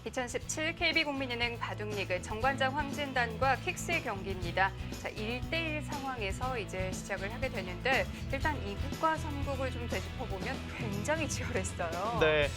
2017 KB국민은행 바둑리그 정관장 황진단과 킥스의 경기입니다. 자, 1대1 상황에서 이제 시작을 하게 되는데 일단 2국과 3국을 좀 되짚어보면 굉장히 치열했어요. 네,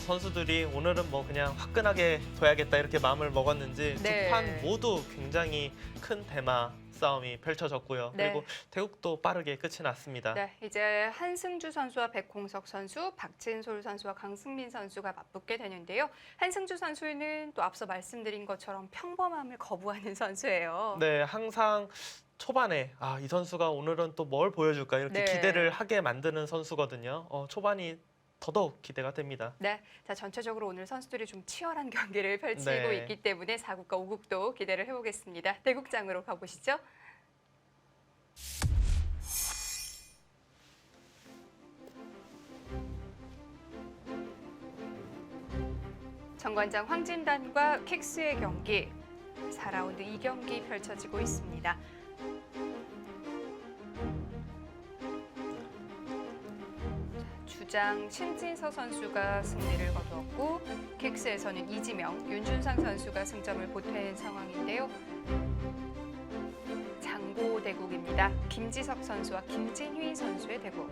선수들이 오늘은 뭐 그냥 화끈하게 둬야겠다 이렇게 마음을 먹었는지 네. 두 판 모두 굉장히 큰 대마 싸움이 펼쳐졌고요. 네. 그리고 대국도 빠르게 끝이 났습니다. 네, 이제 한승주 선수와 백홍석 선수, 박진솔 선수와 강승민 선수가 맞붙게 되는데요. 한승주 선수는 또 앞서 말씀드린 것처럼 평범함을 거부하는 선수예요. 네, 항상 초반에 이 선수가 오늘은 또 뭘 보여줄까 이렇게 네. 기대를 하게 만드는 선수거든요. 초반이 더더욱 기대가 됩니다. 네, 자 전체적으로 오늘 선수들이 좀 치열한 경기를 펼치고 네. 있기 때문에 4국과 5국도 기대를 해보겠습니다. 대국장으로 가보시죠. 정관장 황진단과 킥스의 경기 4라운드 2경기 펼쳐지고 있습니다. 주장 신진서 선수가 승리를 거두었고 킥스에서는 이지명, 윤준상 선수가 승점을 보탠 상황인데요. 장고 대국입니다. 김지석 선수와 김진휘 선수의 대국.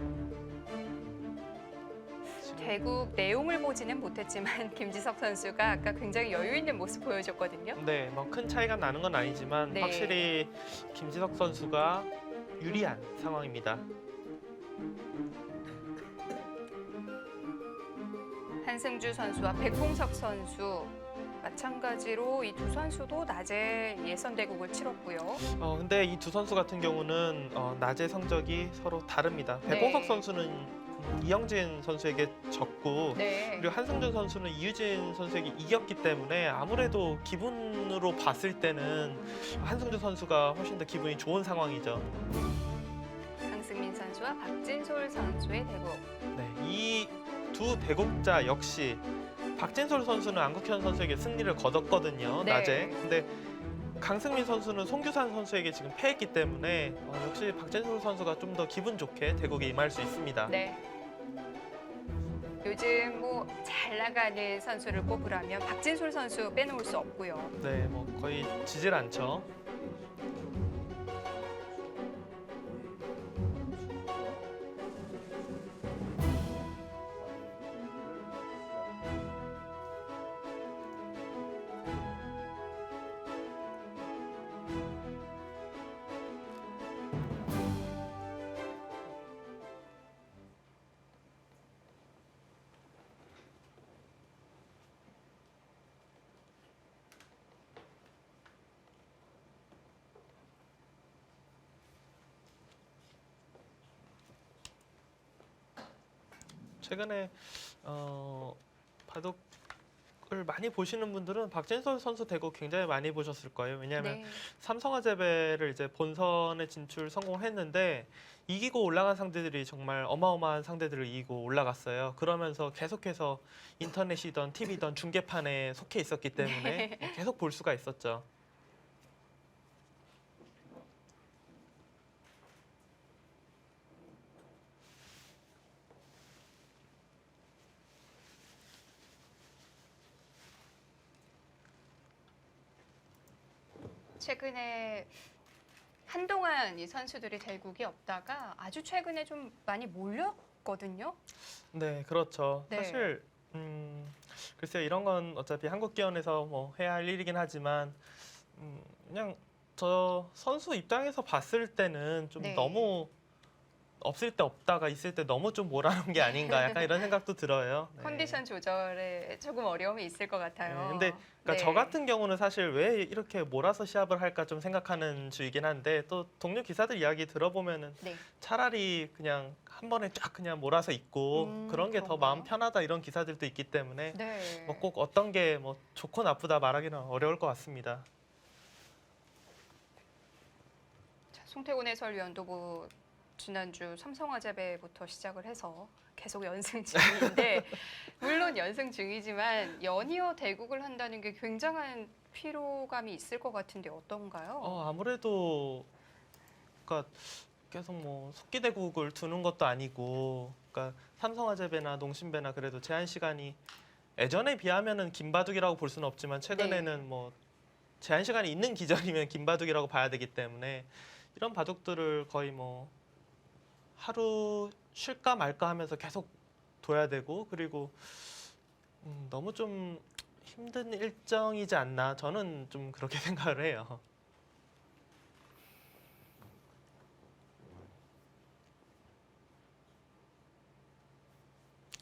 대국 내용을 보지는 못했지만 김지석 선수가 아까 굉장히 여유 있는 모습 보여줬거든요. 네, 뭐 큰 차이가 나는 건 아니지만 네. 확실히 김지석 선수가 유리한 상황입니다. 한승주 선수와 백홍석 선수 마찬가지로 이 두 선수도 낮에 예선 대국을 치렀고요. 근데 이 두 선수 같은 경우는 낮의 성적이 서로 다릅니다. 네. 백홍석 선수는 이영진 선수에게 졌고 네. 그리고 한승준 선수는 이유진 선수에게 이겼기 때문에 아무래도 기분으로 봤을 때는 한승준 선수가 훨씬 더 기분이 좋은 상황이죠. 강승민 선수와 박진솔 선수의 대국. 네, 이 두 대국자 역시 박진솔 선수는 안국현 선수에게 승리를 거뒀거든요. 네. 낮에. 근데 강승민 선수는 송규산 선수에게 지금 패했기 때문에 역시 박진솔 선수가 좀 더 기분 좋게 대국에 임할 수 있습니다. 네. 요즘 뭐 잘 나가는 선수를 꼽으라면 박진솔 선수 빼놓을 수 없고요. 네, 뭐 거의 지질 않죠. 최근에 바둑을 많이 보시는 분들은 박진솔 선수 대국 굉장히 많이 보셨을 거예요. 왜냐하면 네. 삼성화재배를 이제 본선에 진출 성공했는데 이기고 올라간 상대들이 정말 어마어마한 상대들을 이기고 올라갔어요. 그러면서 계속해서 인터넷이든 TV든 중계판에 속해 있었기 때문에 계속 볼 수가 있었죠. 최근에 한동안 이 선수들이 대국이 없다가 아주 최근에 좀 많이 몰렸거든요. 네, 그렇죠. 네. 사실 글쎄요, 이런 건 어차피 한국 기원에서 뭐 해야 할 일이긴 하지만 그냥 저 선수 입장에서 봤을 때는 좀 네. 너무 없을 때 없다가 있을 때 너무 좀 몰아놓은 게 아닌가 약간 이런 생각도 들어요. 네. 컨디션 조절에 조금 어려움이 있을 것 같아요. 네, 근데 그러니까 네. 저 같은 경우는 사실 왜 이렇게 몰아서 시합을 할까 좀 생각하는 주이긴 한데 또 동료 기사들 이야기 들어보면은 네. 차라리 그냥 한 번에 쫙 그냥 몰아서 있고 그런 게 더 그런가요? 마음 편하다 이런 기사들도 있기 때문에 네. 뭐 꼭 어떤 게 뭐 좋고 나쁘다 말하기는 어려울 것 같습니다. 자, 송태곤 해설위원도 뭐 지난주 삼성화재배부터 시작을 해서 계속 연승 중인데 물론 연승 중이지만 연이어 대국을 한다는 게 굉장한 피로감이 있을 것 같은데 어떤가요? 아무래도 그러니까 계속 뭐 속기대국을 두는 것도 아니고 그러니까 삼성화재배나 농심배나 그래도 제한 시간이 예전에 비하면은 김바둑이라고 볼 수는 없지만 최근에는 뭐 제한 시간이 있는 기전이면 김바둑이라고 봐야 되기 때문에 이런 바둑들을 거의 뭐 하루 쉴까 말까 하면서 계속 둬야 되고 그리고 너무 좀 힘든 일정이지 않나 저는 좀 그렇게 생각을 해요.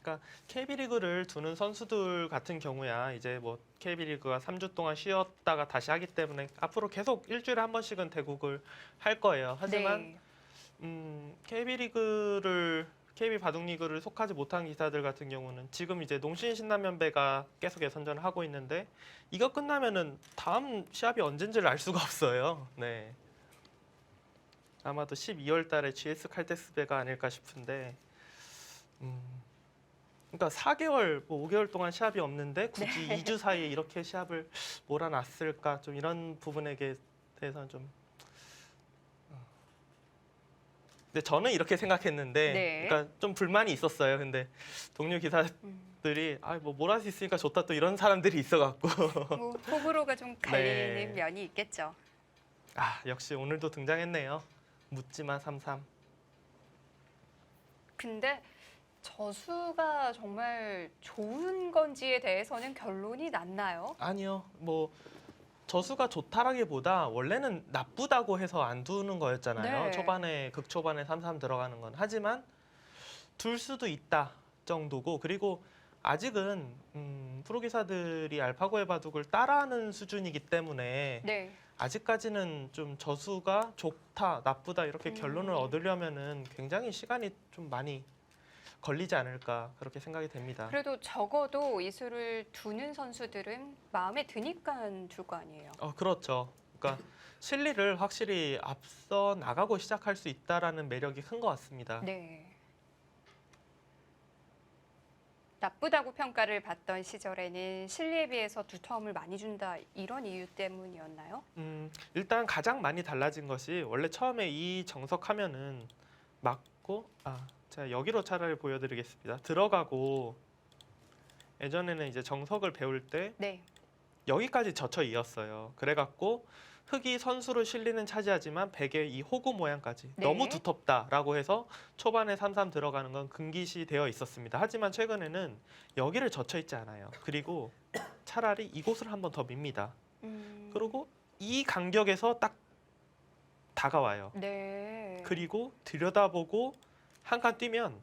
그러니까 KB리그를 두는 선수들 같은 경우야 이제 뭐 KB리그가 3주 동안 쉬었다가 다시 하기 때문에 앞으로 계속 일주일에 한 번씩은 대국을 할 거예요. 하지만 KB리그를 KB 바둑리그를 속하지 못한 기사들 같은 경우는 지금 이제 농신신라면배가 계속 예선전을 하고 있는데 이거 끝나면은 다음 시합이 언젠지를 알 수가 없어요. 네. 아마도 12월 달에 GS 칼텍스배가 아닐까 싶은데 그러니까 4개월, 뭐 5개월 동안 시합이 없는데 굳이 2주 사이에 이렇게 시합을 몰아놨을까 좀 이런 부분에 대해서는 좀 근데 저는 이렇게 생각했는데 그러니까 좀 불만이 있었어요. 근데 동료 기사들이 뭐 몰아할 수 있으니까 좋다 또 이런 사람들이 있어갖고 뭐 호불호가 좀 갈리는 면이 있겠죠. 역시 오늘도 등장했네요. 묻지마 33. 근데 저수가 정말 좋은 건지에 대해서는 결론이 났나요? 아니요. 뭐 저수가 좋다라기보다 원래는 나쁘다고 해서 안 두는 거였잖아요. 초반에 극초반에 3-3 들어가는 건. 하지만 둘 수도 있다 정도고 그리고 아직은 프로 기사들이 알파고의 바둑을 따라하는 수준이기 때문에 아직까지는 좀 저수가 좋다, 나쁘다 이렇게 결론을 얻으려면은 굉장히 시간이 좀 많이 걸리지 않을까 그렇게 생각이 됩니다. 그래도 적어도 이 수를 두는 선수들은 마음에 드니까 둘 거 아니에요. 그렇죠. 그러니까 실리를 확실히 앞서 나가고 시작할 수 있다라는 매력이 큰 것 같습니다. 네. 나쁘다고 평가를 받던 시절에는 실리에 비해서 두터움을 많이 준다 이런 이유 때문이었나요? 일단 가장 많이 달라진 것이 원래 처음에 이 정석하면은 맞고 제가 여기로 차라리 보여드리겠습니다. 들어가고 예전에는 이제 정석을 배울 때 여기까지 젖혀 이었어요. 그래갖고 흙이 선수로 실리는 차지하지만 백의 이 호구 모양까지 너무 두텁다라고 해서 초반에 3-3 들어가는 건 금기시 되어 있었습니다. 하지만 최근에는 여기를 젖혀 있지 않아요. 그리고 차라리 이곳을 한 번 더 밉니다. 그리고 이 간격에서 딱 다가와요. 그리고 들여다보고 한 칸 뛰면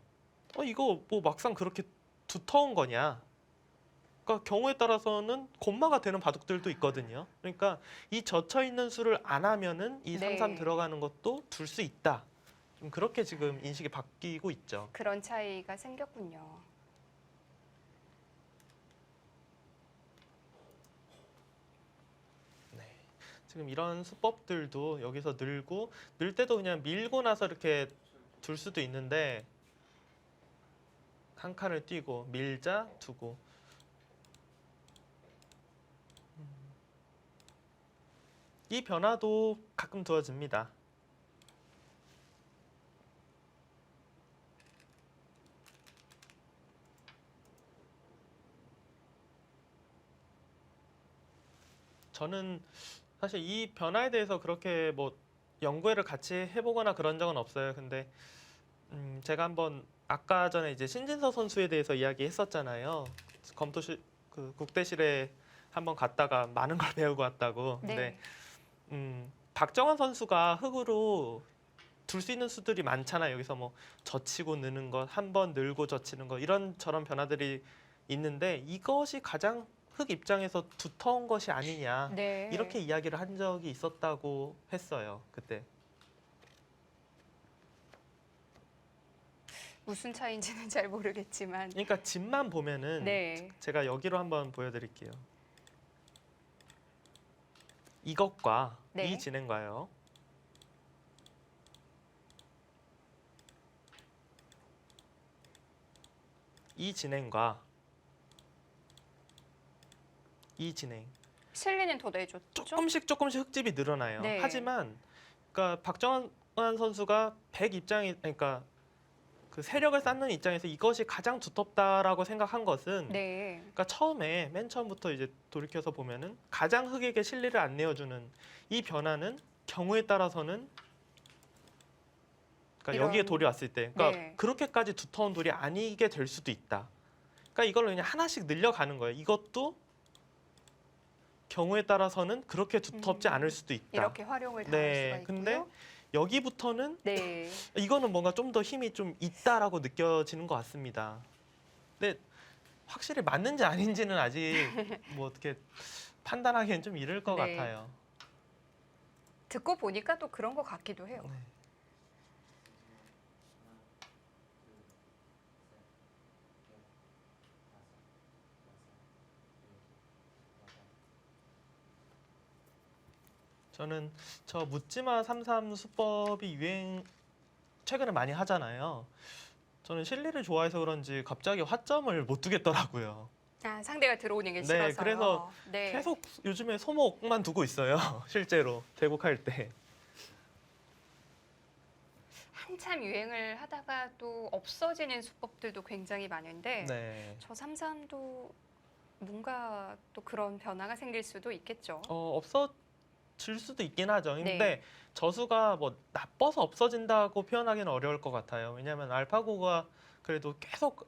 이거 뭐 막상 그렇게 두터운 거냐. 그러니까 경우에 따라서는 곤마가 되는 바둑들도 있거든요. 그러니까 이 젖혀 있는 수를 안 하면은 이 3-3 들어가는 것도 둘 수 있다. 좀 그렇게 지금 인식이 바뀌고 있죠. 그런 차이가 생겼군요. 지금 이런 수법들도 여기서 늘고 늘 때도 그냥 밀고 나서 이렇게 둘 수도 있는데 한 칸을 뛰고 밀자 두고 이 변화도 가끔 두어집니다. 저는 사실 이 변화에 대해서 그렇게 뭐 연구회를 같이 해보거나 그런 적은 없어요. 근데 제가 한번 아까 전에 이제 신진서 선수에 대해서 이야기했었잖아요. 검토실 그 국대실에 한번 갔다가 많은 걸 배우고 왔다고. 근데 박정환 선수가 흙으로 둘 수 있는 수들이 많잖아요. 여기서 뭐 젖히고 느는 것, 한 번 늘고 젖히는 것 이런 저런 변화들이 있는데 이것이 가장 흙 입장에서 두터운 것이 아니냐 이렇게 이야기를 한 적이 있었다고 했어요. 그때. 무슨 차이인지는 잘 모르겠지만 그러니까 집만 보면은 제가 여기로 한번 보여드릴게요. 이것과 이 진행과요. 이 진행과 이 진행. 실리는 더 내줬죠? 조금씩 흙집이 늘어나요. 하지만 그러니까 박정환 선수가 백 입장이 그러니까 그 세력을 쌓는 입장에서 이것이 가장 두텁다라고 생각한 것은 네. 그러니까 처음에 맨 처음부터 이제 돌이켜서 보면은 가장 흑에게 실리를 안 내어주는 이 변화는 경우에 따라서는 그러니까 여기에 이런- 돌이 왔을 때 그러니까 네. 그렇게까지 두터운 돌이 아니게 될 수도 있다. 그러니까 이걸 그냥 하나씩 늘려가는 거예요. 이것도 경우에 따라서는 그렇게 두텁지 않을 수도 있다. 이렇게 활용을 당할 네, 수가 근데 있고요. 여기부터는 네. 이거는 뭔가 좀 더 힘이 좀 있다라고 느껴지는 것 같습니다. 근데 확실히 맞는지 아닌지는 아직 뭐 어떻게 판단하기엔 좀 이를 것 네. 같아요. 듣고 보니까 또 그런 것 같기도 해요. 네. 저는 저 묻지마 33 수법이 최근에 많이 하잖아요. 저는 실리를 좋아해서 그런지 갑자기 화점을 못 두겠더라고요. 아, 상대가 들어오는 게 네, 싫어서요. 그래서 네. 계속 요즘에 소목만 두고 있어요. 실제로 대국할 때. 한참 유행을 하다가 또 없어지는 수법들도 굉장히 많은데 네. 저 삼삼도 뭔가 또 그런 변화가 생길 수도 있겠죠. 없어질 수도 있긴 하죠. 근데 네. 저수가 뭐 나빠서 없어진다고 표현하기는 어려울 것 같아요. 왜냐하면 알파고가 그래도 계속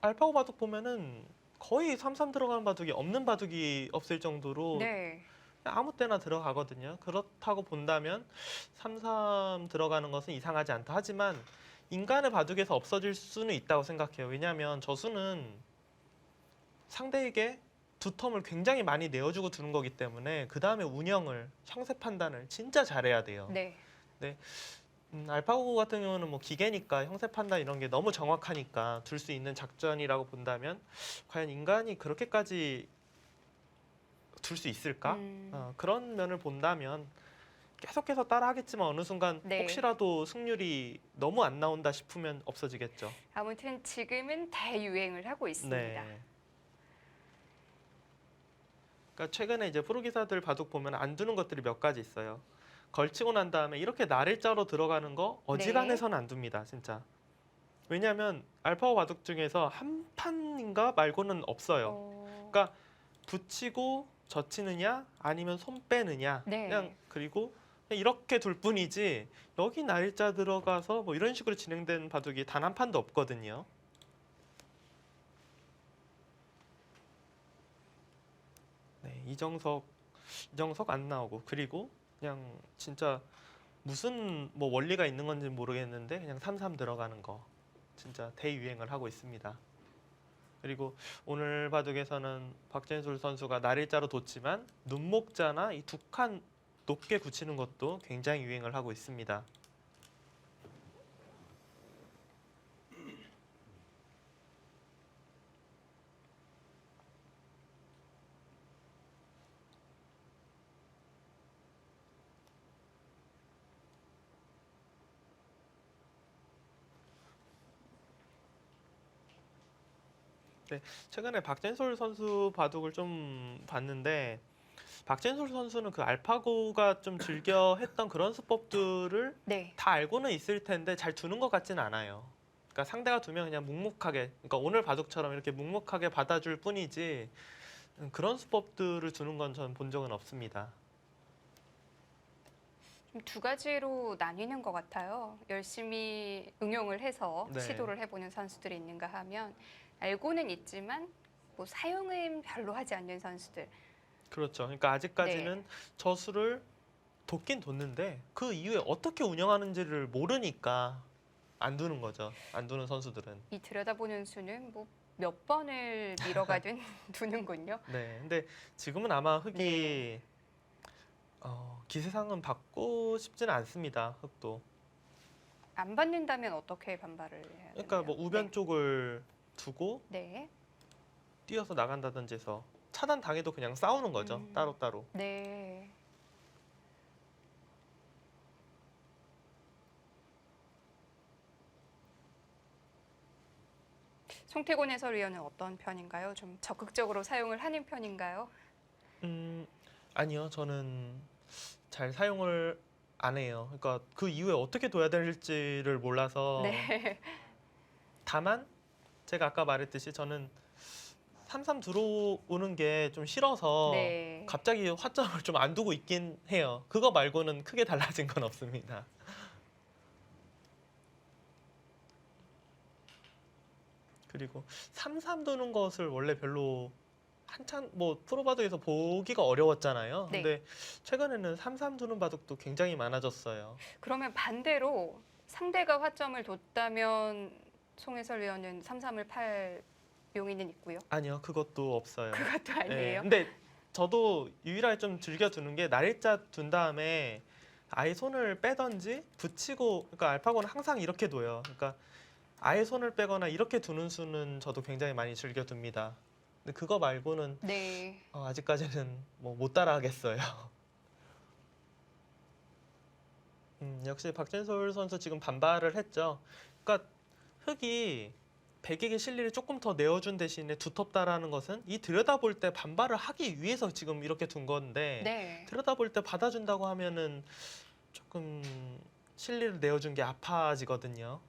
알파고 바둑 보면은 거의 33 들어가는 바둑이 없는 바둑이 없을 정도로 네. 아무 때나 들어가거든요. 그렇다고 본다면 33 들어가는 것은 이상하지 않다. 하지만 인간의 바둑에서 없어질 수는 있다고 생각해요. 왜냐하면 저수는 상대에게 두텀을 굉장히 많이 내어주고 두는 거기 때문에 그 다음에 운영을, 형세 판단을 진짜 잘해야 돼요. 네. 알파고 같은 경우는 뭐 기계니까 형세 판단 이런 게 너무 정확하니까 둘 수 있는 작전이라고 본다면 과연 인간이 그렇게까지 둘 수 있을까? 그런 면을 본다면 계속해서 따라하겠지만 어느 순간 네. 혹시라도 승률이 너무 안 나온다 싶으면 없어지겠죠. 아무튼 지금은 대유행을 하고 있습니다. 네. 그러니까 최근에 이제 프로기사들 바둑 보면 안 두는 것들이 몇 가지 있어요. 걸치고 난 다음에 이렇게 날일자로 들어가는 거 어지간해서는 안 둡니다, 진짜. 왜냐하면 알파고 바둑 중에서 한 판인가 말고는 없어요. 그러니까 붙이고 젖히느냐 아니면 손 빼느냐 네. 그냥 그리고 그냥 이렇게 둘 뿐이지 여기 날일자 들어가서 뭐 이런 식으로 진행된 바둑이 단 한 판도 없거든요. 네, 이정석 안 나오고 그리고 그냥 진짜 무슨 뭐 원리가 있는 건지 모르겠는데 그냥 3-3 들어가는 거 진짜 대유행을 하고 있습니다. 그리고 오늘 바둑에서는 박진술 선수가 날일자로 뒀지만 눈목자나 이 두 칸 높게 굳히는 것도 굉장히 유행을 하고 있습니다. 최근에 박진솔 선수 바둑을 좀 봤는데 박진솔 선수는 그 알파고가 좀 즐겨 했던 그런 수법들을 네. 다 알고는 있을 텐데 잘 두는 것 같지는 않아요. 그러니까 상대가 두면 그냥 묵묵하게, 그러니까 오늘 바둑처럼 이렇게 묵묵하게 받아줄 뿐이지 그런 수법들을 두는 건 전 본 적은 없습니다. 좀 두 가지로 나뉘는 것 같아요. 열심히 응용을 해서 네. 시도를 해보는 선수들이 있는가 하면 알고는 있지만 뭐 사용은 별로 하지 않는 선수들. 그렇죠. 그러니까 아직까지는 저수를 뒀긴 뒀는데 그 이후에 어떻게 운영하는지를 모르니까 안 두는 거죠. 안 두는 선수들은. 이 들여다보는 수는 뭐 몇 번을 밀어가든 두는군요. 네. 근데 지금은 아마 흑이 네. 기세상은 받고 싶지는 않습니다. 흑도. 안 받는다면 어떻게 반발을 해야 되나요? 그러니까 뭐 우변 쪽을 두고 네. 뛰어서 나간다든지 해서 차단 당해도 그냥 싸우는 거죠. 따로따로. 네. 송태곤 해설위원은 어떤 편인가요? 좀 적극적으로 사용을 하는 편인가요? 아니요. 저는 잘 사용을 안 해요. 그러니까 그 이후에 어떻게 둬야 될지를 몰라서 네. 다만 제가 아까 말했듯이 저는 3-3 들어오는 게 좀 싫어서 네. 갑자기 화점을 좀 안 두고 있긴 해요. 그거 말고는 크게 달라진 건 없습니다. 그리고 3-3 두는 것을 원래 별로 한참 뭐 프로 바둑에서 보기가 어려웠잖아요. 네. 근데 최근에는 3-3 두는 바둑도 굉장히 많아졌어요. 그러면 반대로 상대가 화점을 뒀다면 송 해설위원은 3-3을 팔 용의는 있고요. 아니요, 그것도 없어요. 그것도 예, 아니에요. 근데 저도 유일하게 좀 즐겨 두는 게 날일자 둔 다음에 아예 손을 빼던지 붙이고, 그러니까 알파고는 항상 이렇게 둬요. 그러니까 아예 손을 빼거나 이렇게 두는 수는 저도 굉장히 많이 즐겨 둡니다. 근데 그거 말고는 네. 아직까지는 뭐 못 따라하겠어요. 역시 박진솔 선수 지금 반발을 했죠. 그러니까 흙이 백에게 실리를 조금 더 내어준 대신에 두텁다라는 것은 이 들여다볼 때 반발을 하기 위해서 지금 이렇게 둔 건데 네. 들여다볼 때 받아준다고 하면은 조금 실리를 내어준 게 아파지거든요.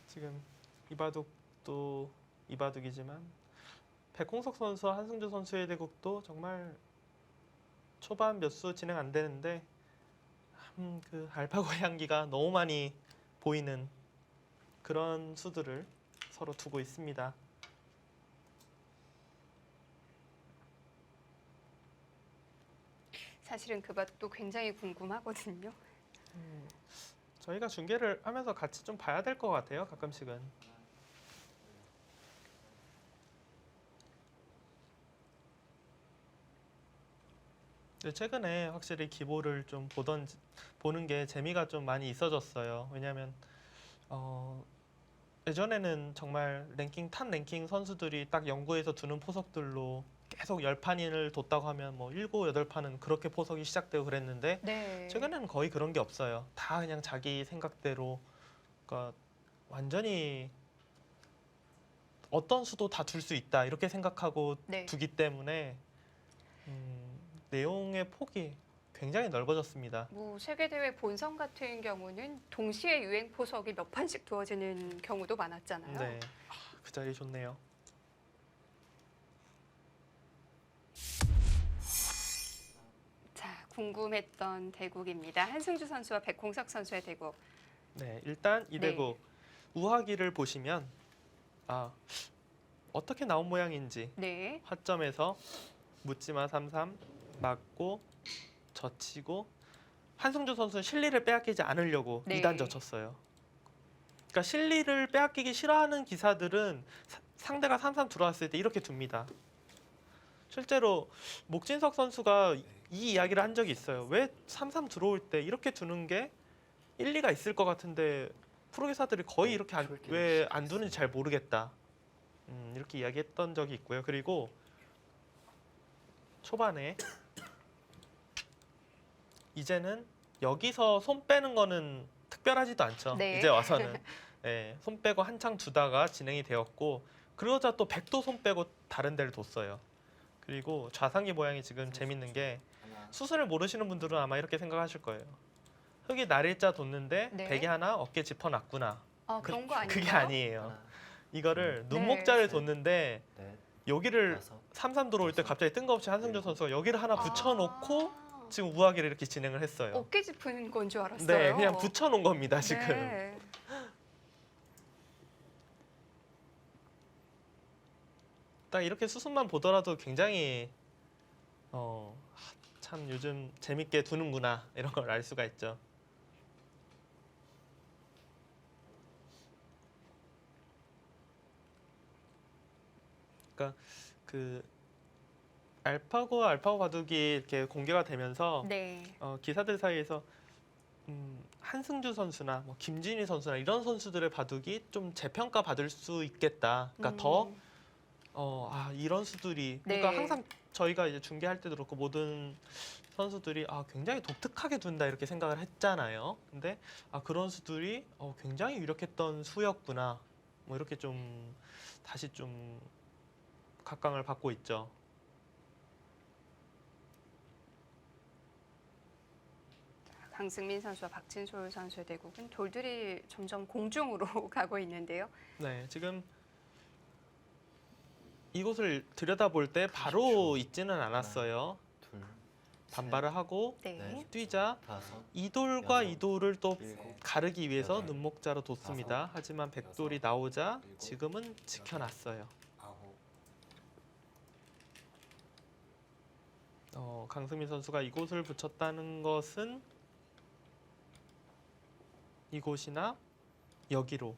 지금 이 바둑도 이 바둑이지만 백홍석 선수와 한승주 선수의 대국도 정말 초반 몇 수 진행 안 되는데 그 알파고 향기가 너무 많이 보이는 그런 수들을 서로 두고 있습니다. 사실은 그 맛도 굉장히 궁금하거든요. 저희가 중계를 하면서 같이 좀 봐야 될 것 같아요. 가끔씩은. 근데 최근에 확실히 기보를 좀 보는 게 재미가 좀 많이 있어졌어요. 왜냐하면 예전에는 정말 탑 랭킹 선수들이 딱 연구해서 두는 포석들로 계속 10판을 뒀다고 하면 뭐 7, 8판은 그렇게 포석이 시작되고 그랬는데 네. 최근에는 거의 그런 게 없어요. 다 그냥 자기 생각대로, 그러니까 완전히 어떤 수도 다 둘 수 있다 이렇게 생각하고 네. 두기 때문에 내용의 폭이 굉장히 넓어졌습니다. 뭐 세계 대회 본선 같은 경우는 동시에 유행 포석이 몇 판씩 두어지는 경우도 많았잖아요. 네, 그 자리 좋네요. 자, 궁금했던 대국입니다. 한승주 선수와 백홍석 선수의 대국. 네, 일단 이 네. 대국 우하기를 보시면 어떻게 나온 모양인지 네. 화점에서 묻지마 3-3 맞고 젖히고 한승주 선수는 실리를 빼앗기지 않으려고 네. 2단 젖혔어요. 그러니까 실리를 빼앗기기 싫어하는 기사들은 상대가 3-3 들어왔을 때 이렇게 둡니다. 실제로 목진석 선수가 이 이야기를 한 적이 있어요. 왜 3-3 들어올 때 이렇게 두는 게 일리가 있을 것 같은데 프로 기사들이 거의 이렇게 왜 안 두는지 잘 모르겠다. 이렇게 이야기했던 적이 있고요. 그리고 초반에 이제는 여기서 손 빼는 거는 특별하지도 않죠. 네. 이제 와서는 네, 손 빼고 한창 두다가 진행이 되었고 그러자 또 백도 손 빼고 다른 데를 뒀어요. 그리고 좌상기 모양이 지금 재밌는 게 수술을 모르시는 분들은 아마 이렇게 생각하실 거예요. 흙이 날일자 뒀는데 네. 백이 하나 어깨 짚어놨구나. 그런 거 아닌가요? 그게 아니에요. 이거를 네. 눈목자를 뒀는데 네, 여기를 다섯. 3-3 들어올 때 갑자기 뜬금없이 한승준 선수가 여기를 하나 붙여놓고 아, 지금 우하기를 이렇게 진행을 했어요. 어깨 짚은 건 줄 알았어요. 네, 그냥 붙여놓은 겁니다 지금. 네. 딱 이렇게 수순만 보더라도 굉장히 참 요즘 재밌게 두는구나 이런 걸 알 수가 있죠. 그러니까 그 알파고 바둑이 이렇게 공개가 되면서 네. 기사들 사이에서 한승주 선수나 뭐 김진희 선수나 이런 선수들의 바둑이 좀 재평가 받을 수 있겠다. 그러니까 더 이런 수들이 그러니까 네. 항상 저희가 이제 중계할 때도 그렇고 모든 선수들이 굉장히 독특하게 둔다 이렇게 생각을 했잖아요. 근데 그런 수들이 굉장히 유력했던 수였구나. 뭐 이렇게 좀 다시 좀 각광을 받고 있죠. 강승민 선수와 박진솔 선수의 대국은 돌들이 점점 공중으로 가고 있는데요. 네, 지금 이곳을 들여다볼 때 바로 있지는 않았어요. 둘, 반발을 하고 네. 네. 뛰자 다섯, 이돌과 여섯, 이돌을 또 일곱, 가르기 위해서 여덟, 눈목자로 뒀습니다. 하지만 백돌이 여섯, 나오자 일곱, 지금은 지켜놨어요. 아홉. 강승민 선수가 이곳을 붙였다는 것은 이곳이나 여기로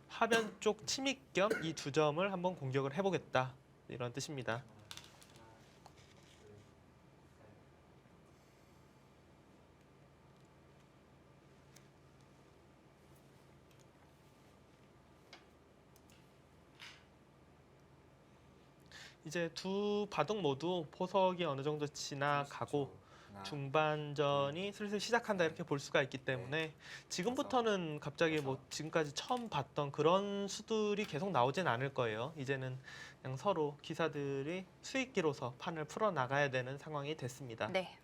하변 쪽 침입 겸 이 두 점을 한번 공격을 해보겠다 이런 뜻입니다. 이제 두 바둑 모두 포석이 어느 정도 지나가고 중반전이 슬슬 시작한다 이렇게 볼 수가 있기 때문에 지금부터는 갑자기 뭐 지금까지 처음 봤던 그런 수들이 계속 나오진 않을 거예요. 이제는 그냥 서로 기사들이 수익기로서 판을 풀어 나가야 되는 상황이 됐습니다. 네.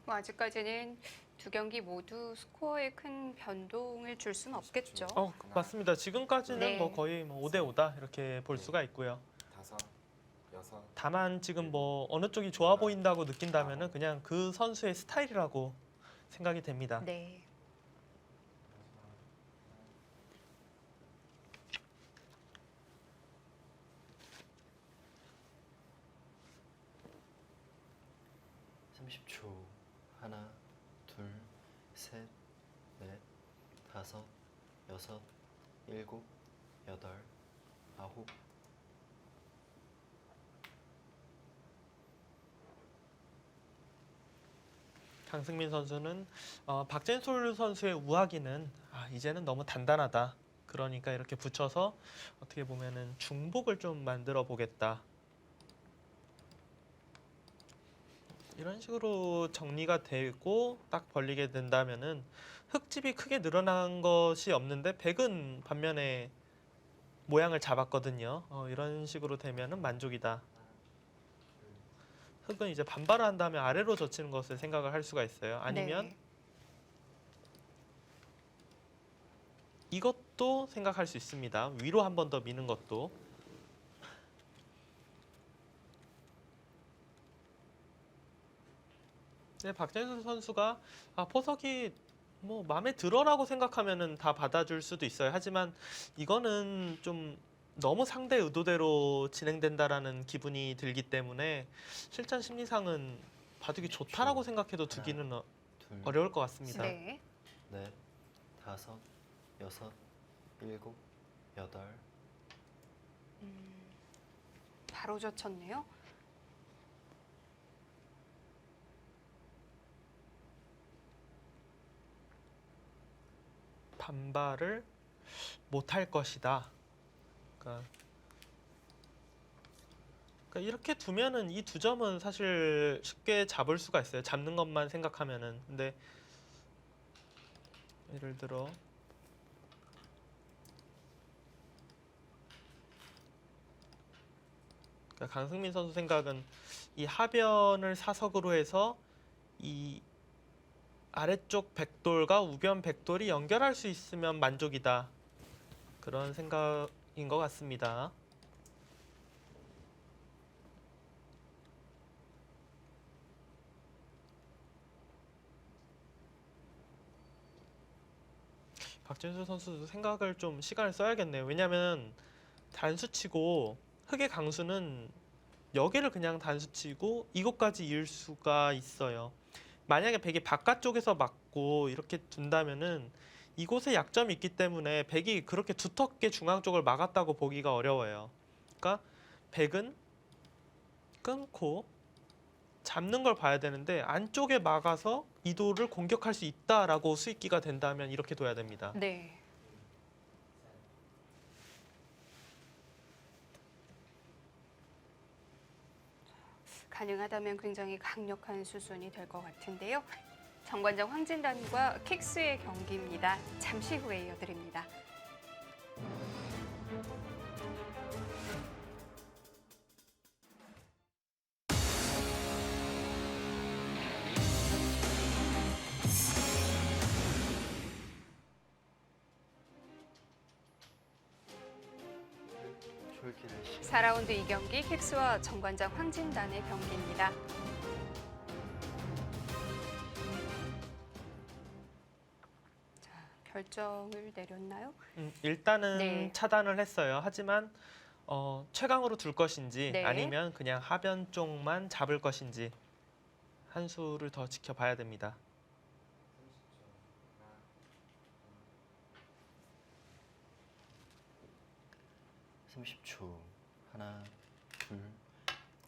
뭐 아직까지는 두 경기 모두 스코어에 큰 변동을 줄 수는 없겠죠. 맞습니다. 지금까지는 네. 뭐 거의 뭐 5대 5다 이렇게 볼 수가 있고요. 다섯, 여섯. 다만 지금 뭐 어느 쪽이 좋아 보인다고 느낀다면은 그냥 그 선수의 스타일이라고 생각이 됩니다. 네. 삼십 초. 하나, 둘, 셋, 넷, 다섯, 여섯, 일곱, 여덟, 아홉. 강승민 선수는 박진솔 선수의 우하기는 이제는 너무 단단하다. 그러니까 이렇게 붙여서 어떻게 보면은 중복을 좀 만들어 보겠다. 이런 식으로 정리가 되고 딱 벌리게 된다면은 흙집이 크게 늘어난 것이 없는데 백은 반면에 모양을 잡았거든요. 이런 식으로 되면은 만족이다. 흙은 이제 반발을 한 다음에 아래로 젖히는 것을 생각을 할 수가 있어요. 아니면 네. 이것도 생각할 수 있습니다. 위로 한 번 더 미는 것도. 네, 박진수 선수가 포석이 뭐 마음에 들어라고 생각하면은 다 받아줄 수도 있어요. 하지만 이거는 좀 너무 상대 의도대로 진행된다라는 기분이 들기 때문에 실전 심리상은 바둑이 좋다라고 생각해도 두기는 둘, 어려울 것 같습니다. 네. 넷, 다섯, 여섯, 일곱, 여덟. 바로 젖혔네요. 반발을 못할 것이다. 그러니까 이렇게 두면은 이 두 점은 사실 쉽게 잡을 수가 있어요. 잡는 것만 생각하면은. 근데 예를 들어 강승민 선수 생각은 이 하변을 사석으로 해서 이 아래쪽 백돌과 우변 백돌이 연결할 수 있으면 만족이다. 그런 생각인 것 같습니다. 박진수 선수도 생각을 좀 시간을 써야겠네요. 왜냐하면 단수치고 흑의 강수는 여기를 그냥 단수치고 이곳까지 이을 수가 있어요. 만약에 백이 바깥쪽에서 맞고 이렇게 둔다면은 이곳에 약점이 있기 때문에 백이 그렇게 두텁게 중앙 쪽을 막았다고 보기가 어려워요. 그러니까 백은 끊고 잡는 걸 봐야 되는데 안쪽에 막아서 이도를 공격할 수 있다라고 수익기가 된다면 이렇게 둬야 됩니다. 네. 가능하다면 굉장히 강력한 수순이 될 것 같은데요. 정관장 황진단과 킥스의 경기입니다. 잠시 후에 이어드립니다. 졸기를 시 4라운드 2경기 킥스와 정관장 황진단의 경기입니다. 자, 결정을 내렸나요? 일단은 네. 차단을 했어요. 하지만 최강으로 둘 것인지 네. 아니면 그냥 하변 쪽만 잡을 것인지 한 수를 더 지켜봐야 됩니다. 30초. 하나, 둘,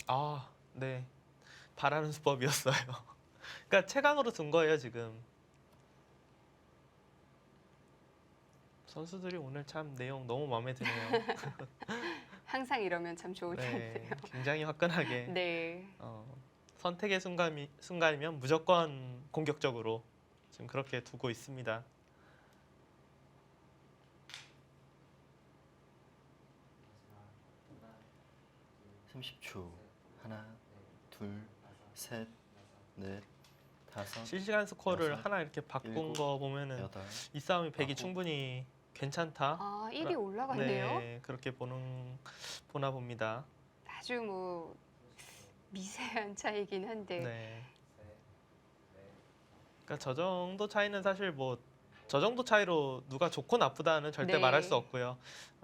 아, 네. 바라는 수법이었어요. 그러니까 최강으로 둔 거예요, 지금. 선수들이 오늘 참 내용 너무 마음에 드네요. 항상 이러면 참 좋을 네, 텐데요. 굉장히 화끈하게 네. 선택의 순간이면 무조건 공격적으로 지금 그렇게 두고 있습니다. 30초. 하나, 둘, 셋, 넷, 다섯, 실시간 스코어를 여섯, 하나 이렇게 바꾼 일곱, 거 보면은 여덟, 이 싸움이 백이 아홉. 충분히 괜찮다. 아, 1이 올라갔네요. 네, 그렇게 보나 봅니다. 아주 뭐 미세한 차이긴 한데. 네. 그러니까 저 정도 차이는 사실 뭐 저 정도 차이로 누가 좋고 나쁘다는 절대 네. 말할 수 없고요.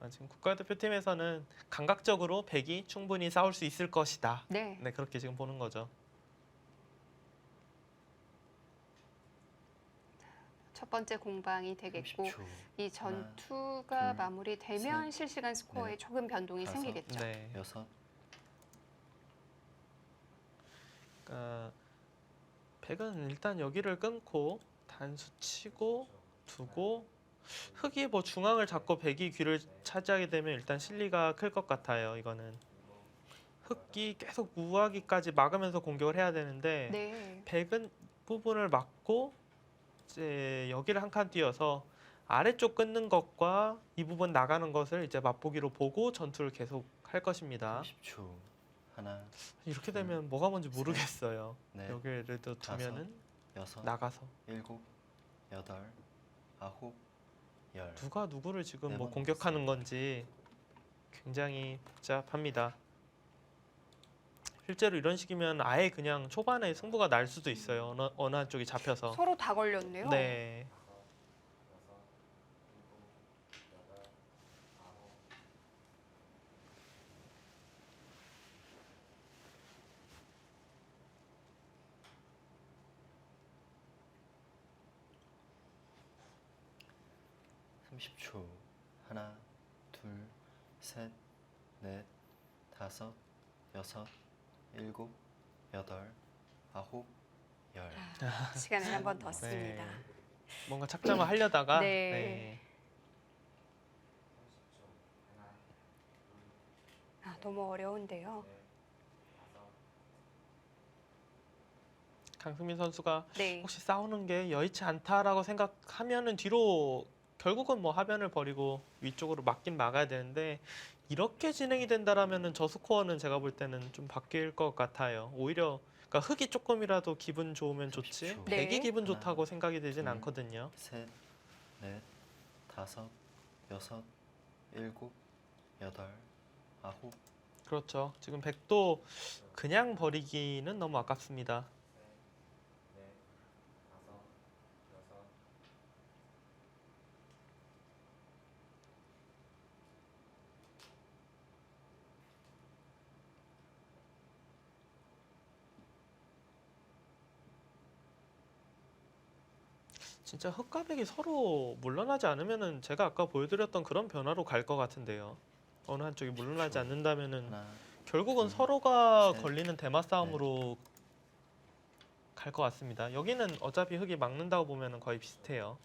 지금 국가대표팀에서는 감각적으로 백이 충분히 싸울 수 있을 것이다. 네. 네, 그렇게 지금 보는 거죠. 첫 번째 공방이 되겠고 30초. 이 전투가 둘, 마무리되면 셋, 실시간 스코어에 넷, 조금 변동이 다섯. 생기겠죠. 네. 여섯, 그러니까 백은 일단 여기를 끊고 단수 치고 두고 흑이 뭐 중앙을 잡고 백이 귀를 차지하게 되면 일단 실리가 클 것 같아요. 이거는 흑이 계속 우하기까지 막으면서 공격을 해야 되는데 네. 백은 부분을 막고 이제 여기를 한 칸 띄어서 아래쪽 끊는 것과 이 부분 나가는 것을 이제 맛보기로 보고 전투를 계속 할 것입니다. 30초. 하나, 이렇게 되면 뭐가 뭔지 모르겠어요. 넷, 여기를 또 다섯, 두면은 여섯, 나가서 일곱, 여덟, 아홉, 열. 누가 누구를 지금 네 뭐 번 공격하는 남았습니다. 건지 굉장히 복잡합니다. 실제로 이런 식이면 아예 그냥 초반에 승부가 날 수도 있어요. 어느 한쪽이 잡혀서. 서로 다 걸렸네요. 네. 삼십 초. 하나, 둘, 셋, 넷, 다섯, 여섯, 일곱, 여덟, 아홉, 열. 시간을 한 번 더 씁니다. 네. 뭔가 착점을 하려다가 네. 네. 아, 너무 어려운데요. 강승민 선수가 네. 혹시 싸우는 게 여의치 않다라고 생각하면은 뒤로 결국은 뭐 하변을 버리고 위쪽으로 막긴 막아야 되는데 이렇게 진행이 된다라면은 저 스코어는 제가 볼 때는 좀 바뀔 것 같아요. 오히려 그러니까 흑이 조금이라도 기분 좋으면 좋지 30초. 네. 백이 기분 하나, 좋다고 생각이 되진 둘, 않거든요. 셋, 넷, 다섯, 여섯, 일곱, 여덟, 아홉. 그렇죠. 지금 백도 그냥 버리기는 너무 아깝습니다. 진짜 흑과 백이 서로 물러나지 않으면은 제가 아까 보여드렸던 그런 변화로 갈 것 같은데요. 어느 한쪽이 물러나지 않는다면은 하나, 결국은 둘, 서로가 셋, 걸리는 대마 싸움으로 갈 것 같습니다. 여기는 어차피 흑이 막는다고 보면은 거의 비슷해요.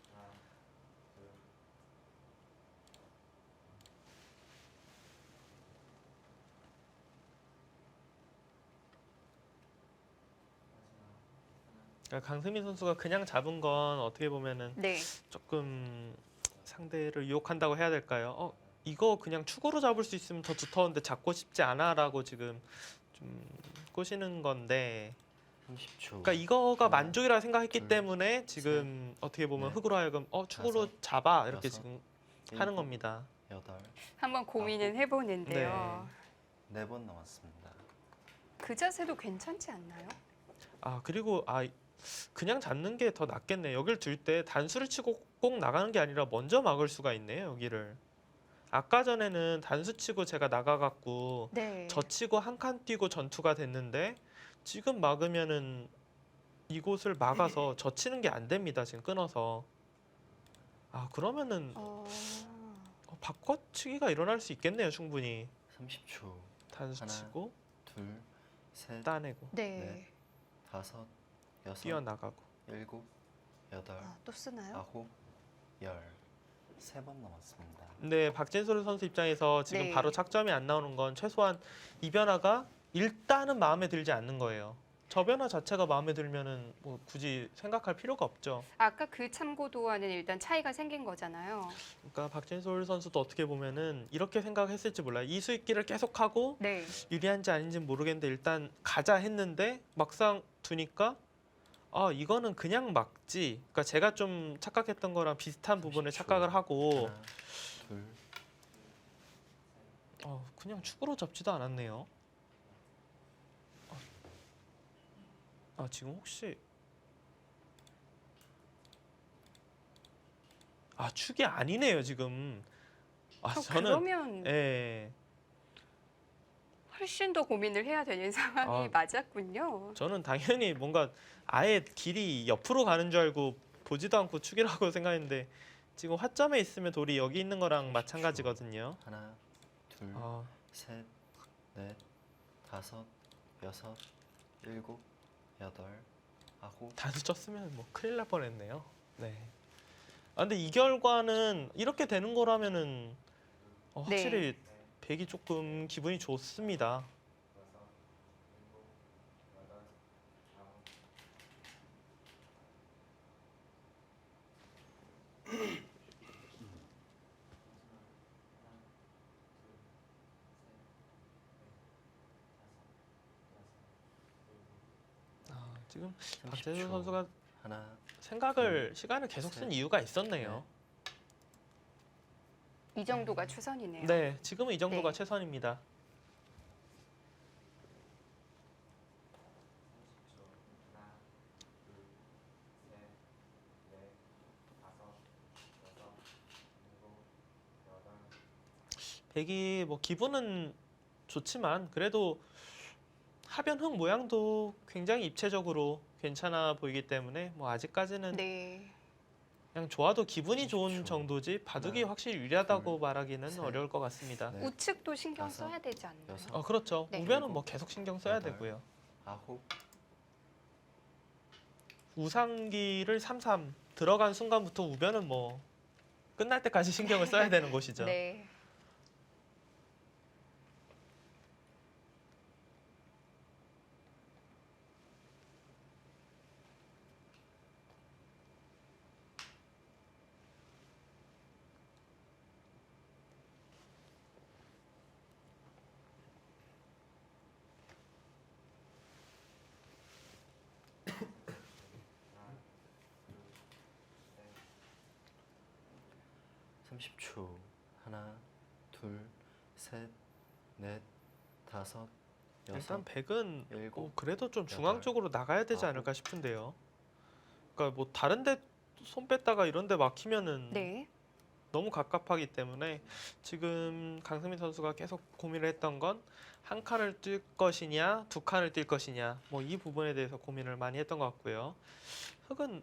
그러니까 강승민 선수가 그냥 잡은 건 어떻게 보면은 네. 조금 상대를 유혹한다고 해야 될까요? 이거 그냥 축으로 잡을 수 있으면 더 두터운데 잡고 싶지 않아라고 지금 좀 꼬시는 건데, 30초. 그러니까 이거가 하나, 만족이라 생각했기 둘, 때문에 지금 어떻게 보면 넷, 흑으로 하여금 축으로 다섯, 잡아 이렇게 여섯, 지금 하는 일곱, 겁니다. 여덟, 한번 고민은 해보는데요. 네 번 남았습니다. 그 자세도 괜찮지 않나요? 그리고 그냥 잡는 게 더 낫겠네. 여길 들 때 단수를 치고 꼭 나가는 게 아니라 먼저 막을 수가 있네요. 여기를. 아까 전에는 단수 치고 제가 나가갖고 네. 저 치고 한 칸 뛰고 전투가 됐는데, 지금 막으면은 이곳을 막아서 저 치는 게 안 됩니다. 지금 끊어서. 그러면은 어... 바꿔치기가 일어날 수 있겠네요. 충분히. 30초. 단수 하나, 치고 둘, 셋, 따내고 네. 다섯, 여섯, 뛰어나가고. 일곱, 여덟, 또 쓰나요? 아홉, 열. 세 번 남았습니다. 근데 박진솔 선수 입장에서 지금 네. 바로 착점이 안 나오는 건 최소한 이 변화가 일단은 마음에 들지 않는 거예요. 저 변화 자체가 마음에 들면은 뭐 굳이 생각할 필요가 없죠. 아까 그 참고도와는 일단 차이가 생긴 거잖아요. 그러니까 박진솔 선수도 어떻게 보면은 이렇게 생각했을지 몰라요. 이 수익기를 계속하고 네. 유리한지 아닌지는 모르겠는데 일단 가자 했는데 막상 두니까 이거는 그냥 막지. 그러니까 제가 좀 착각했던 거랑 비슷한 부분을 30초. 착각을 하고 하나, 둘, 그냥 축으로 잡지도 않았네요. 지금 혹시 축이 아니네요 지금. 저는 그러면 예, 훨씬 더 고민을 해야 되는 상황이 아. 맞았군요. 저는 당연히 뭔가 아예 길이 옆으로 가는 줄 알고 보지도 않고 축이라고 생각했는데, 지금 화점에 있으면 돌이 여기 있는 거랑 마찬가지거든요. 하나, 둘, 셋, 넷, 다섯, 여섯, 일곱, 여덟, 아홉. 단수 쪘으면 뭐 큰일 날 뻔했네요. 네. 근데 이 결과는 이렇게 되는 거라면은 확실히 백이 조금 기분이 좋습니다. 지금 박재준 30초. 선수가 하나, 시간을 계속 쓴 셋, 이유가 있었네요. 이 정도가 최선이네요. 네, 지금은 이 정도가 네. 최선입니다. 백이 뭐 기분은 좋지만 그래도 하변 흙 모양도 굉장히 입체적으로 괜찮아 보이기 때문에 뭐 아직까지는 네. 그냥 좋아도 기분이 좋은 30초. 정도지 바둑이 하나, 확실히 유리하다고 둘, 말하기는 셋, 어려울 것 같습니다. 넷, 우측도 신경 다섯, 써야 되지 않나요? 여섯, 그렇죠. 네. 우변은 뭐 계속 신경 써야 여덟. 되고요. 아홉. 우상기를 3-3 들어간 순간부터 우변은 뭐 끝날 때까지 신경을 써야 되는 곳이죠. 네. 삼십 초. 하나, 둘, 셋, 넷, 다섯, 여섯, 일단 백은 일곱, 그래도 좀 여덟, 중앙 쪽으로 나가야 되지 아홉. 않을까 싶은데요. 그러니까 뭐 다른데 손 뺐다가 이런데 막히면은 네. 너무 갑갑하기 때문에 지금 강승민 선수가 계속 고민을 했던 건 한 칸을 뛸 것이냐, 두 칸을 뛸 것이냐, 뭐 이 부분에 대해서 고민을 많이 했던 것 같고요. 흑은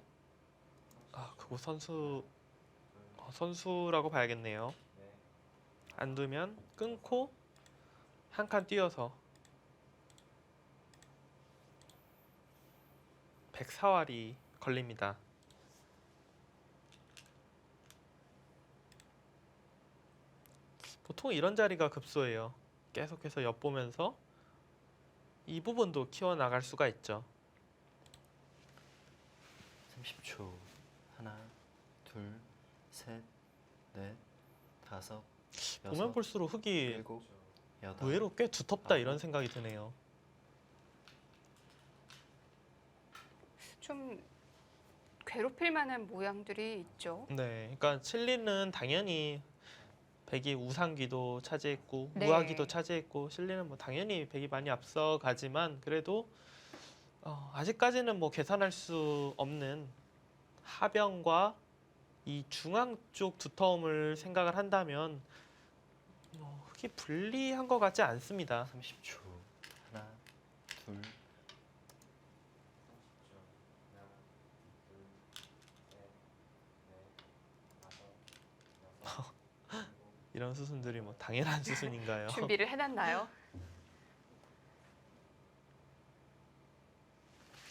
그거 선수라고 봐야겠네요. 안 두면 끊고 한 칸 띄어서 104알이 걸립니다. 보통 이런 자리가 급소예요. 계속해서 엿보면서 이 부분도 키워나갈 수가 있죠. 30초. 하나, 둘, 셋, 넷, 다섯, 보면 여섯, 볼수록 흙이 일곱, 여덟. 의외로 꽤 두텁다 아홉. 이런 생각이 드네요. 좀 괴롭힐 만한 모양들이 있죠. 네, 그러니까 실리는 당연히 백이 우상기도 차지했고 네. 무화기도 차지했고 실리는 뭐 당연히 백이 많이 앞서가지만 그래도 아직까지는 뭐 계산할 수 없는 하변과 이 중앙 쪽 두터움을 생각을 한다면 흙이 불리한 것 같지 않습니다. 30초. 하나, 둘, 이런 수순들이 뭐 당연한 수순인가요? 준비를 해놨나요?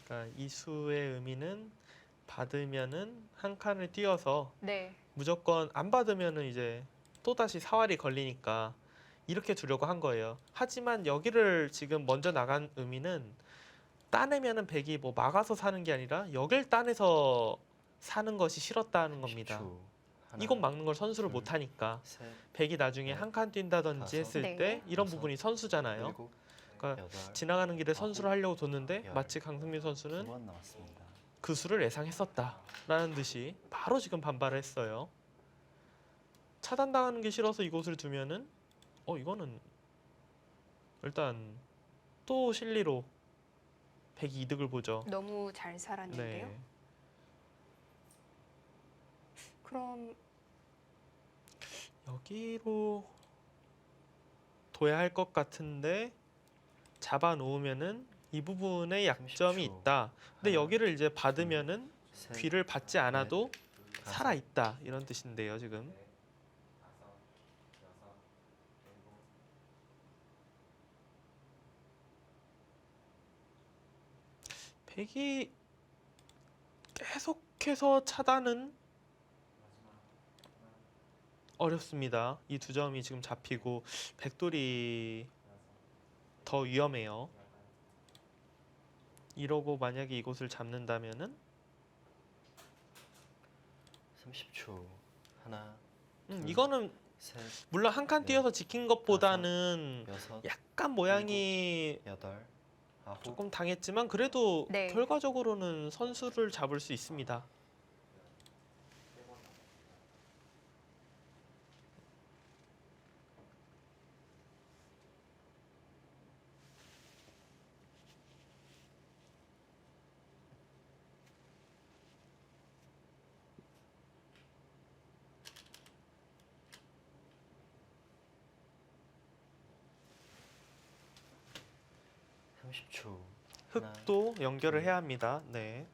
그러니까 이 수의 의미는 받으면은 한 칸을 띄어서 네. 무조건 안 받으면은 이제 또다시 사활이 걸리니까 이렇게 두려고 한 거예요. 하지만 여기를 지금 먼저 나간 의미는 따내면은 백이 뭐 막아서 사는 게 아니라 여길 따내서 사는 것이 싫었다는 겁니다. 10초. 하나, 이곳 막는 걸 선수를 둘, 못 하니까 셋, 백이 나중에 넷, 한 칸 뛴다든지 다섯, 했을 네. 때 이런 여섯, 부분이 선수잖아요. 일곱, 그러니까 여덟. 지나가는 길에 선수를 하려고 뒀는데 열. 마치 강승민 선수는 2번 남았습니다. 그 수를 예상했었다라는 듯이 바로 지금 반발을 했어요. 차단당하는 게 싫어서 이곳을 두면은 이거는 일단 또 실리로 백이 이득을 보죠. 너무 잘 살았는데요. 네. 그럼 여기로 둬야 할 것 같은데 잡아 놓으면은 이 부분에 약점이 30초. 있다. 근데 하나, 여기를 이제 받으면은 셋, 귀를 받지 않아도 다섯, 살아 있다 이런 뜻인데요, 지금. 백이 계속해서 차단은 어렵습니다. 이 두 점이 지금 잡히고 백돌이 더 위험해요. 이러고 만약에 이곳을 잡는다면은 30초. 하나, 둘, 이거는 셋, 물론 한 칸 넷, 띄어서 지킨 것보다는 여섯, 약간 모양이 여덟, 아홉. 조금 당했지만 그래도 네. 결과적으로는 선수를 잡을 수 있습니다. 삼 30초. 흙도 연결을 해야 합니다. 네.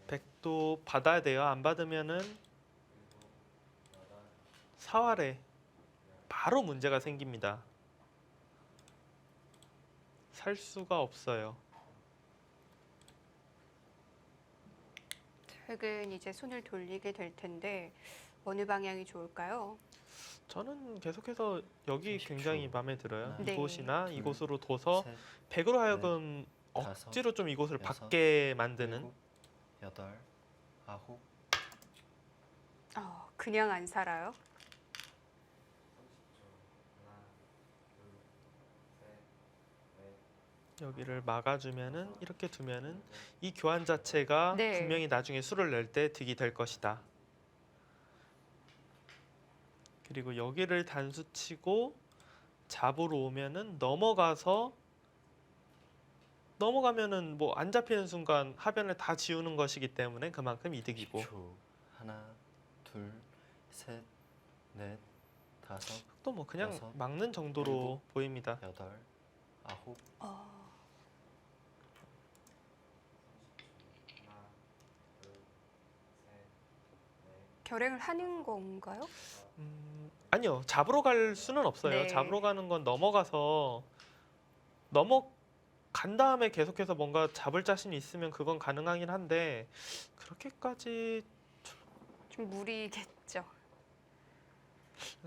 백도 받아야 돼요. 안 받으면은 사활에 바로 문제가 생깁니다. 살 수가 없어요. 흙은 이제 손을 돌리게 될 텐데 어느 방향이 좋을까요? 저는 계속해서 여기 30초. 굉장히 마음에 들어요. 네. 이곳이나 둘, 이곳으로 둬서 셋, 백으로 하여금 다섯, 억지로 좀 이곳을 여섯, 받게 만드는 일곱, 여덟, 아홉. 그냥 안 살아요? 여기를 막아주면은 이렇게 두면은 이 교환 자체가 네. 분명히 나중에 수를 낼 때 득이 될 것이다. 그리고 여기를 단수치고 잡으러 오면은 넘어가면은 뭐 안 잡히는 순간 하변을 다 지우는 것이기 때문에 그만큼 이득이고 10초. 하나, 둘, 셋, 넷, 다섯, 또 뭐 그냥 여섯, 막는 정도로 일곱, 보입니다. 여덟, 아홉. 결행을 하는 건가요? 아니요. 잡으러 갈 수는 없어요. 네. 잡으러 가는 건 넘어간 다음에 계속해서 뭔가 잡을 자신이 있으면 그건 가능하긴 한데 그렇게까지 좀 무리겠죠.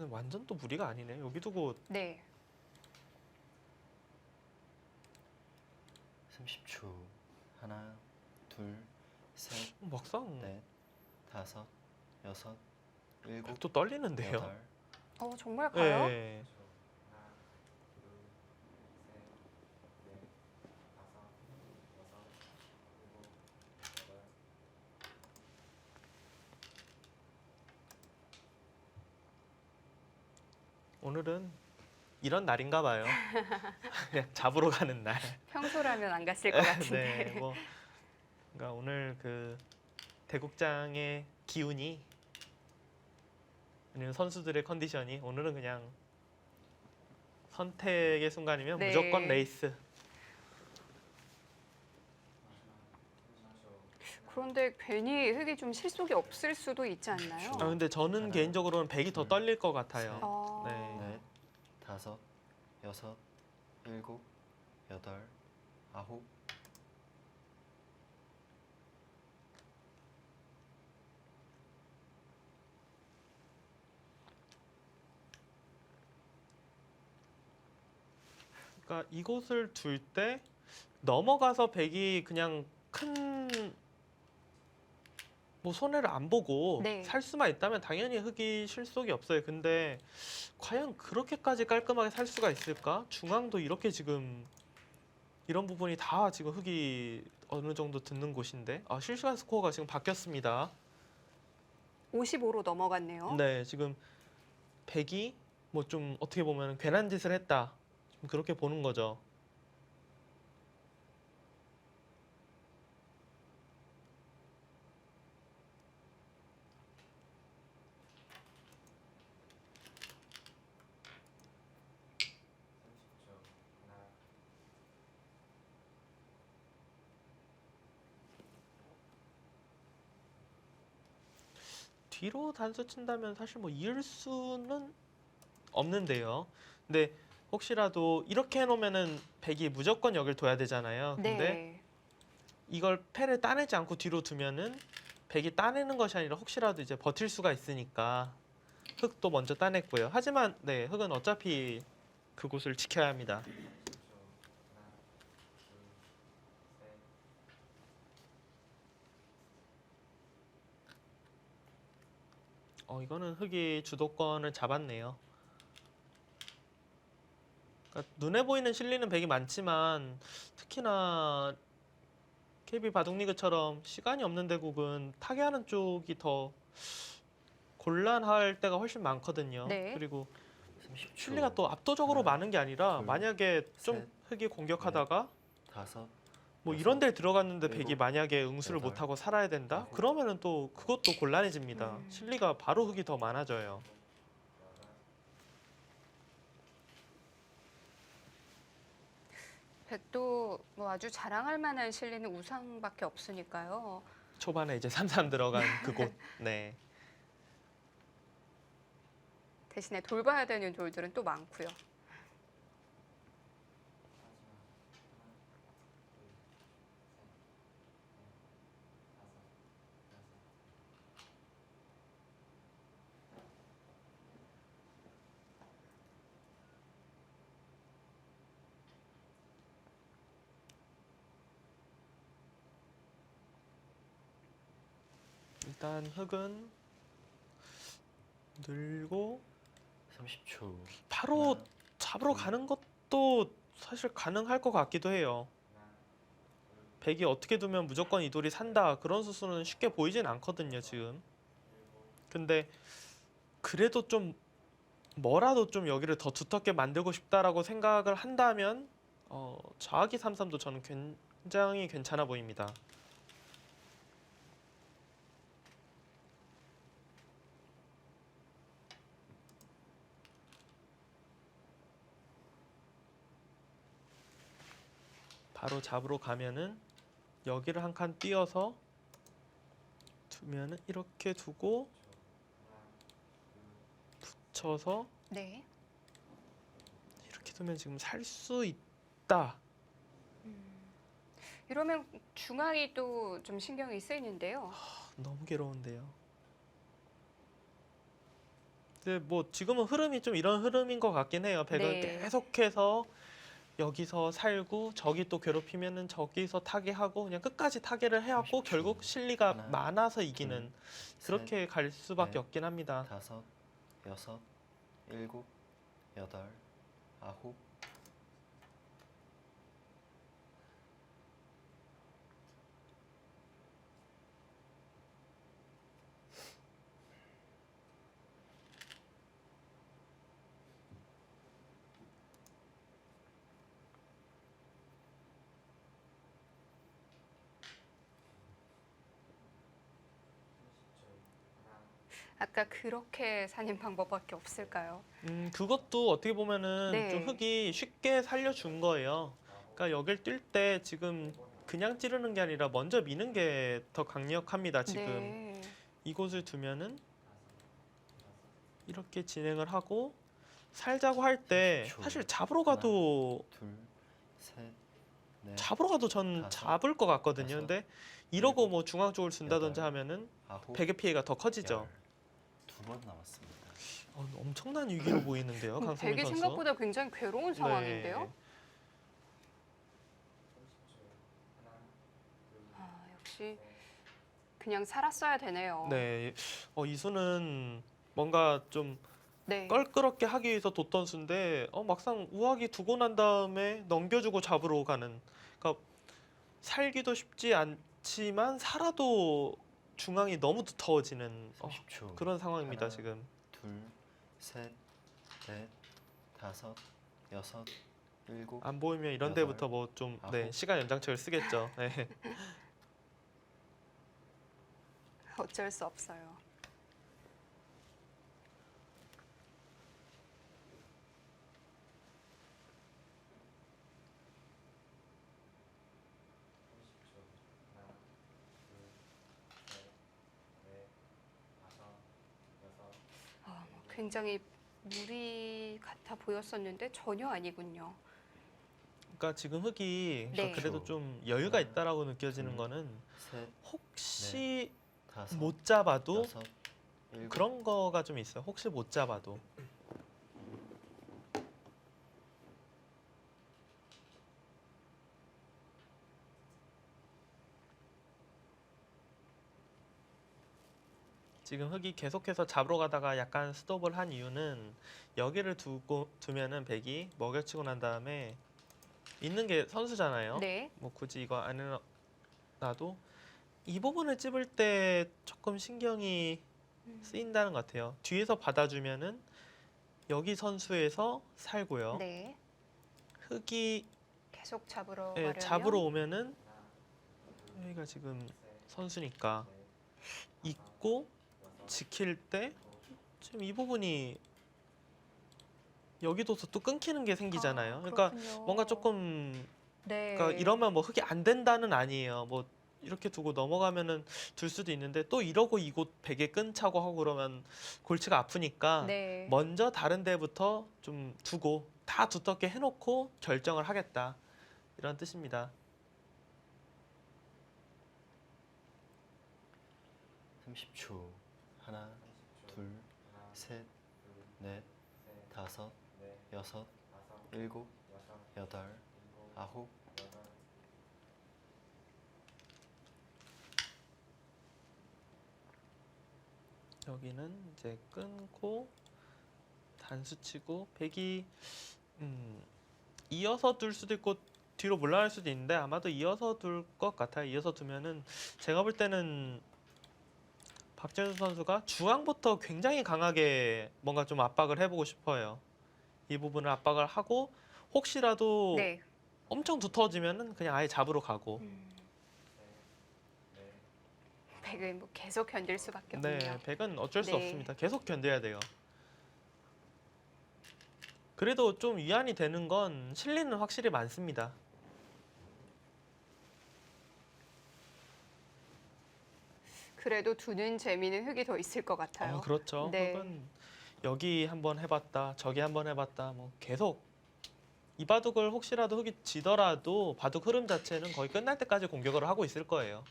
완전 또 무리가 아니네. 여기 두고 네. 30초. 하나, 둘, 셋, 막상 넷, 다섯, 여섯, 일곱, 또 떨리는데요. 여덟. 정말 가요? 네. 오늘은 이런 날인가 봐요. 그냥 잡으러 가는 날. 평소라면 안 갔을 것 같은데. 네, 뭐 그러니까 오늘 그 대국장의 기운이 아니면 선수들의 컨디션이 오늘은 그냥 선택의 순간이면 네. 무조건 레이스. 그런데 괜히 흙이 좀 실속이 없을 수도 있지 않나요? 아 근데 저는 하나, 개인적으로는 백이 더 둘, 떨릴 것 같아요. 아, 네. 넷, 다섯, 여섯, 일곱, 여덟, 아홉. 그러니까 이곳을 둘 때 넘어가서 백이 그냥 큰 뭐 손해를 안 보고 네. 살 수만 있다면 당연히 흙이 실속이 없어요. 근데 과연 그렇게까지 깔끔하게 살 수가 있을까? 중앙도 이렇게 지금 이런 부분이 다 지금 흙이 어느 정도 듣는 곳인데 실시간 스코어가 지금 바뀌었습니다. 55로 넘어갔네요. 네, 지금 백이 뭐 좀 어떻게 보면 괜한 짓을 했다. 좀 그렇게 보는 거죠. 뒤로 단수 친다면 사실 뭐 이을 수는 없는데요. 근데 혹시라도 이렇게 해놓으면은 백이 무조건 여길 둬야 되잖아요. 근데 네. 이걸 패를 따내지 않고 뒤로 두면은 백이 따내는 것이 아니라 혹시라도 이제 버틸 수가 있으니까 흑도 먼저 따냈고요. 하지만 네, 흑은 어차피 그곳을 지켜야 합니다. 이거는 흑이 주도권을 잡았네요. 그러니까 눈에 보이는 실리는 백이 많지만 특히나 KB 바둑리그처럼 시간이 없는 대국은 타개하는 쪽이 더 곤란할 때가 훨씬 많거든요. 네. 그리고 30초. 실리가 또 압도적으로 하나, 많은 게 아니라 둘, 만약에 좀 셋, 흑이 공격하다가 다섯, 뭐 여섯, 이런 데 들어갔는데 일곱, 백이 만약에 응수를 여덟, 못하고 살아야 된다? 아홉. 그러면은 또 그것도 곤란해집니다. 실리가 바로 흑이 더 많아져요. 백도 뭐 아주 자랑할 만한 실리는 우상밖에 없으니까요. 초반에 이제 3-3 들어간 그곳. 네. 대신에 돌봐야 되는 돌들은 또 많고요. 일단 흑은 늘고 30초. 바로 하나, 잡으러 둘. 가는 것도 사실 가능할 것 같기도 해요. 백이 어떻게 두면 무조건 이 돌이 산다 그런 수수는 쉽게 보이진 않거든요 지금. 근데 그래도 좀 뭐라도 좀 여기를 더 두텁게 만들고 싶다라고 생각을 한다면 좌악이 3-3도 저는 굉장히 괜찮아 보입니다. 바로 잡으러 가면은 여기를 한 칸 띄어서 두면은 이렇게 두고 붙여서 네. 이렇게 두면 지금 살 수 있다. 이러면 중앙이 또 좀 신경이 쓰이는데요. 너무 괴로운데요. 근데 뭐 지금은 흐름이 좀 이런 흐름인 것 같긴 해요. 백은 네. 계속해서 여기서 살고 저기 또 괴롭히면은 저기서 타개하고 그냥 끝까지 타개를 해갖고 30초. 결국 실리가 하나, 많아서 이기는 그렇게 갈 수밖에 넷, 없긴 합니다. 5, 6, 7, 8, 9. 아까 그렇게 사는 방법밖에 없을까요? 그것도 어떻게 보면은 네. 좀 흙이 쉽게 살려준 거예요. 그러니까 여길 뛸 때 지금 그냥 찌르는 게 아니라 먼저 미는 게 더 강력합니다. 지금 네. 이곳을 두면은 이렇게 진행을 하고 살자고 할 때 30초. 사실 잡으러 가도 둘, 셋, 넷, 전 다섯, 잡을 것 같거든요. 여섯, 근데 이러고 일곱, 뭐 중앙 쪽을 준다든지 여덟, 하면은 9, 백의 피해가 더 커지죠. 2번 남았습니다. 엄청난 위기로 보이는데요, 강승민 백이 선수. 생각보다 굉장히 괴로운 상황인데요. 네. 아, 역시 그냥 살았어야 되네요. 네, 이수는 뭔가 좀 네. 껄끄럽게 하기 위해서 뒀던 수인데 막상 우하기 두고 난 다음에 넘겨주고 잡으러 가는. 그러니까 살기도 쉽지 않지만 살아도 중앙이 너무 두터워지는 30초. 그런 상황입니다 하나, 지금. 둘, 셋, 넷, 5, 6, 7. 안 보이면 이런 여덟, 데부터 뭐 좀 아홉. 시간 연장책을 쓰겠죠. 네. 어쩔 수 없어요. 굉장히 무리 같아 보였었는데 전혀 아니군요. 그러니까 지금 흙이 네. 그래도 좀 여유가 있다라고 느껴지는 둘, 거는 셋, 혹시 5, 못 잡아도 6, 7. 그런 거가 좀 있어요. 혹시 못 잡아도. 지금 흙이 계속해서 잡으러 가다가 약간 스톱을 한 이유는 여기를 두면은 백이 먹여치고 난 다음에 있는 게 선수잖아요. 네. 뭐 굳이 이거 안 해놔도 이 부분을 찝을 때 조금 신경이 쓰인다는 것 같아요. 뒤에서 받아주면은 여기 선수에서 살고요. 네. 흙이 계속 잡으러 예, 가려면 잡으러 오면은 여기가 지금 선수니까 있고 지킬 때 지금 이 부분이 여기도서 또 끊기는 게 생기잖아요. 그러니까 그렇군요. 뭔가 조금 네. 그러니까 이러면 뭐 흙이 안 된다는 아니에요. 뭐 이렇게 두고 넘어가면은 둘 수도 있는데 또 이러고 이곳 베개 끈차고 하고 그러면 골치가 아프니까 네. 먼저 다른 데부터 좀 두고 다 두텁게 해놓고 결정을 하겠다 이런 뜻입니다. 30초. 하나, 둘, 셋, 넷, 5, 6, 7, 8, 9. 여기는 이제 끊고 단수 치고 백이 이어서 둘 수도 있고 뒤로 물러날 수도 있는데 아마도 이어서 둘 것 같아요. 이어서 두면은 제가 볼 때는 박재준 선수가 중앙부터 굉장히 강하게 뭔가 좀 압박을 해보고 싶어요. 이 부분을 압박을 하고 혹시라도 네. 엄청 두터워지면은 그냥 아예 잡으러 가고. 백은 뭐 계속 견딜 수밖에 네, 없네요. 백은 어쩔 수 네. 없습니다. 계속 견뎌야 돼요. 그래도 좀 위안이 되는 건 실리는 확실히 많습니다. 그래도 두는 재미는 흙이 더 있을 것 같아요. 그렇죠. 네. 흙은 여기 한번 해봤다, 저기 한번 해봤다, 뭐 계속 이 바둑을 혹시라도 흙이 지더라도 바둑 흐름 자체는 거의 끝날 때까지 공격을 하고 있을 거예요.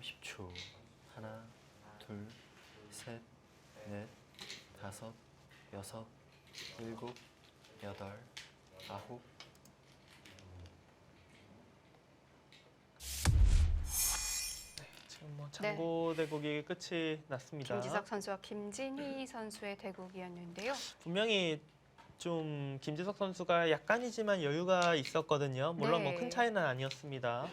(30초) 하나, 둘, 셋, 넷, 다섯, 여섯, 일곱, 여덟, 아홉. 지금 뭐 장고 대국이 끝이 났습니다. 김지석 선수와 김진희 선수의 대국이었는데요. 분명히 좀 김지석 선수가 약간이지만 여유가 있었거든요. 물론 뭐 네. 큰 차이는 아니었습니다.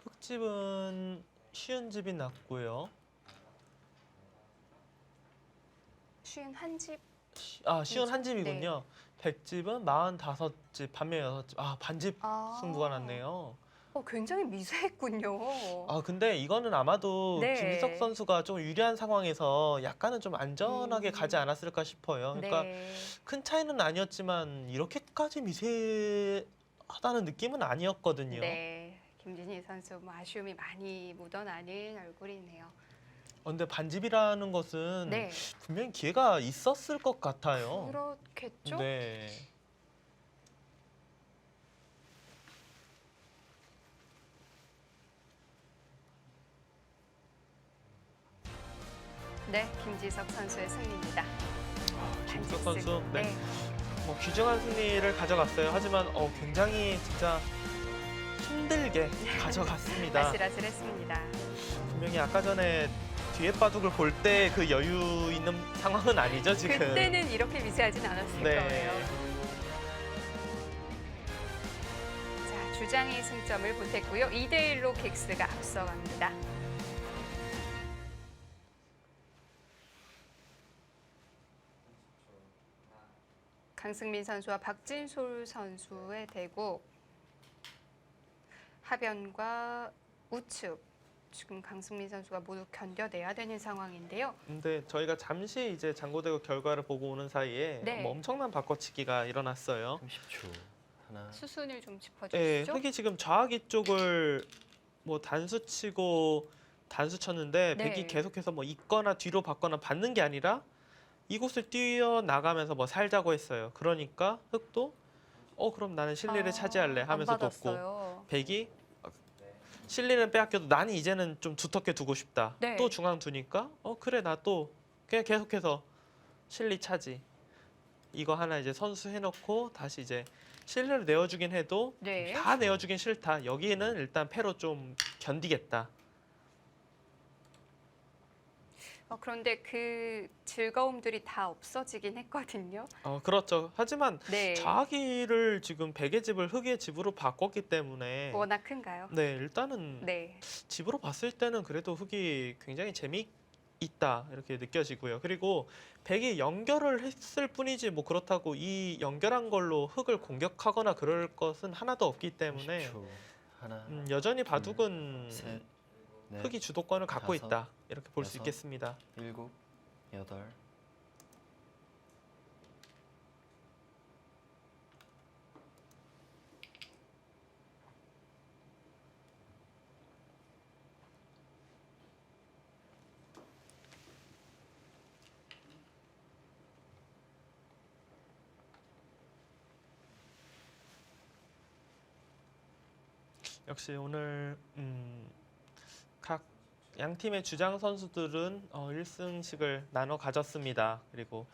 흙집은 쉬운 집이 났고요. 쉬운 한 집. 쉬운 한 집이군요. 백집은 45집, 반면 6집. 반집 승부가 났네요. 굉장히 미세했군요. 근데 이거는 아마도 네. 김지석 선수가 좀 유리한 상황에서 약간은 좀 안전하게 가지 않았을까 싶어요. 그러니까 네. 큰 차이는 아니었지만 이렇게까지 미세하다는 느낌은 아니었거든요. 네. 김진희 선수 뭐 아쉬움이 많이 묻어나는 얼굴이네요. 근데 반집이라는 것은 네. 분명히 기회가 있었을 것 같아요. 그렇겠죠? 네. 네, 김지석 선수의 승리입니다. 김지석 반칙 선수, 승. 네. 뭐 귀중한 승리를 가져갔어요. 하지만 굉장히 진짜 힘들게 가져갔습니다. 아슬아슬했습니다. 분명히 아까 전에 뒤에 바둑을 볼 때 그 여유 있는 상황은 아니죠 지금. 그때는 이렇게 미세하진 않았을 네. 거예요. 자, 주장이 승점을 보탰고요. 2대1로 킥스가 앞서갑니다. 강승민 선수와 박진솔 선수의 대국. 하변과 우측. 지금 강승민 선수가 모두 견뎌내야 되는 상황인데요. 근데 저희가 잠시 이제 장고대국 결과를 보고 오는 사이에 네. 뭐 엄청난 바꿔치기가 일어났어요. 30초 하나, 수순을 좀 네, 짚어주시죠. 흙이 지금 좌하기 쪽을 뭐 단수 치고 단수 쳤는데 네. 백이 계속해서 뭐 있거나 뒤로 받거나 받는 게 아니라 이곳을 뛰어 나가면서 뭐 살자고 했어요. 그러니까 흙도 그럼 나는 실리를 차지할래 하면서 안 뒀고 받았어요. 백이 실리는 빼앗겨도 나는 이제는 좀 두텁게 두고 싶다. 네. 또 중앙 두니까 그래 나 또 그냥 계속해서 실리 차지. 이거 하나 이제 선수 해놓고 다시 이제 실리를 내어주긴 해도 네. 다 내어주긴 싫다. 여기는 일단 패로 좀 견디겠다. 그런데 그 즐거움들이 다 없어지긴 했거든요. 그렇죠. 하지만 네. 자기를 지금 백의 집을 흙의 집으로 바꿨기 때문에 워낙 큰가요? 네 일단은 네. 집으로 봤을 때는 그래도 흙이 굉장히 재미있다 이렇게 느껴지고요. 그리고 백이 연결을 했을 뿐이지 뭐 그렇다고 이 연결한 걸로 흙을 공격하거나 그럴 것은 하나도 없기 때문에 30초 하나, 여전히 바둑은 셋, 넷, 흙이 주도권을 갖고 다섯, 있다 이렇게 볼 수 여섯, 있겠습니다. 일곱, 여덟. 역시 오늘 각 양 팀의 주장 선수들은 1승씩을 나눠 가졌습니다. 그리고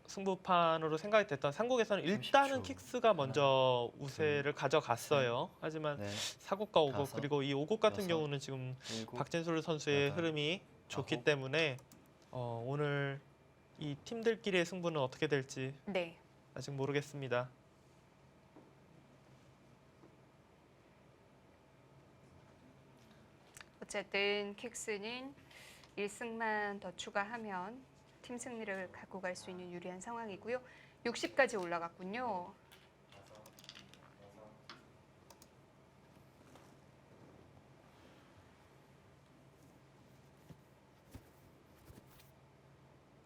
승부판으로 생각이 됐던 삼국에서는 일단은 30초. 킥스가 먼저 우세를 가져갔어요. 하지만 넷, 사국과 오국 다섯, 그리고 이 오국 같은 여섯, 경우는 지금 일곱, 박진솔 선수의 여덟, 흐름이 좋기 아홉. 때문에 오늘 이 팀들끼리의 승부는 어떻게 될지 네. 아직 모르겠습니다. 어쨌든 킥스는 1승만 더 추가하면 팀 승리를 갖고 갈 수 있는 유리한 상황이고요. 60까지 올라갔군요.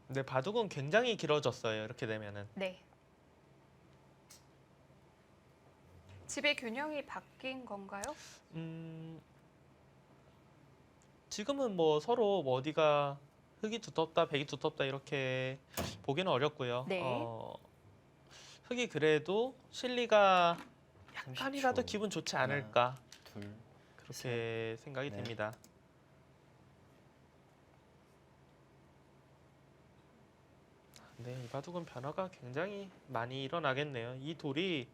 근데 바둑은 굉장히 길어졌어요. 이렇게 되면은. 네. 집의 균형이 바뀐 건가요? 지금은 뭐 서로 뭐 어디가 흙이 두텁다, 백이 두텁다 이렇게 보기는 어렵고요. 네. 흙이 그래도 실리가 30초. 약간이라도 기분 좋지 않을까 둘, 그렇게 생각이 네. 됩니다. 네, 이 바둑은 변화가 굉장히 많이 일어나겠네요. 이 돌이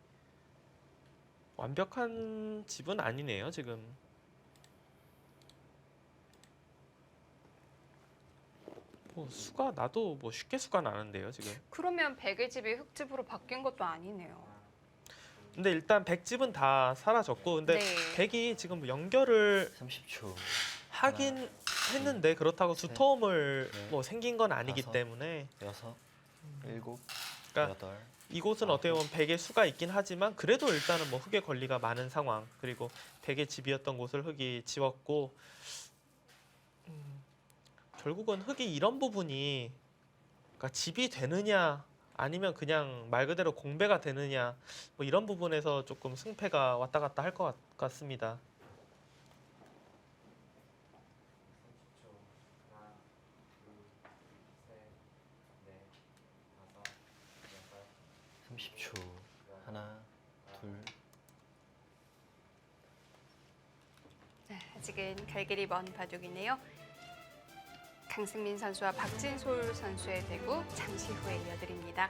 완벽한 집은 아니네요, 지금. 뭐 수가 나도 뭐 쉽게 수가 나는데요, 지금. 그러면 백의 집이 흙집으로 바뀐 것도 아니네요. 근데 일단 백집은 다 사라졌고, 근데 네. 백이 지금 연결을 30초. 하긴 했는데 그렇다고 셋, 두터움을 넷, 뭐 생긴 건 아니기 다섯. 때문에 6, 7, 그러니까 8. 이곳은 어떻게 보면 백의 수가 있긴 하지만 그래도 일단은 뭐 흙의 권리가 많은 상황, 그리고 백의 집이었던 곳을 흙이 지웠고, 결국은 흙이 이런 부분이 그러니까 집이 되느냐 아니면 그냥 말 그대로 공배가 되느냐, 뭐 이런 부분에서 조금 승패가 왔다 갔다 할 것 같습니다. 30초. 하나, 둘. 네, 아직은 갈 길이 먼 바둑이네요. 강승민 선수와 박진솔 선수의 대구 잠시 후에 이어드립니다.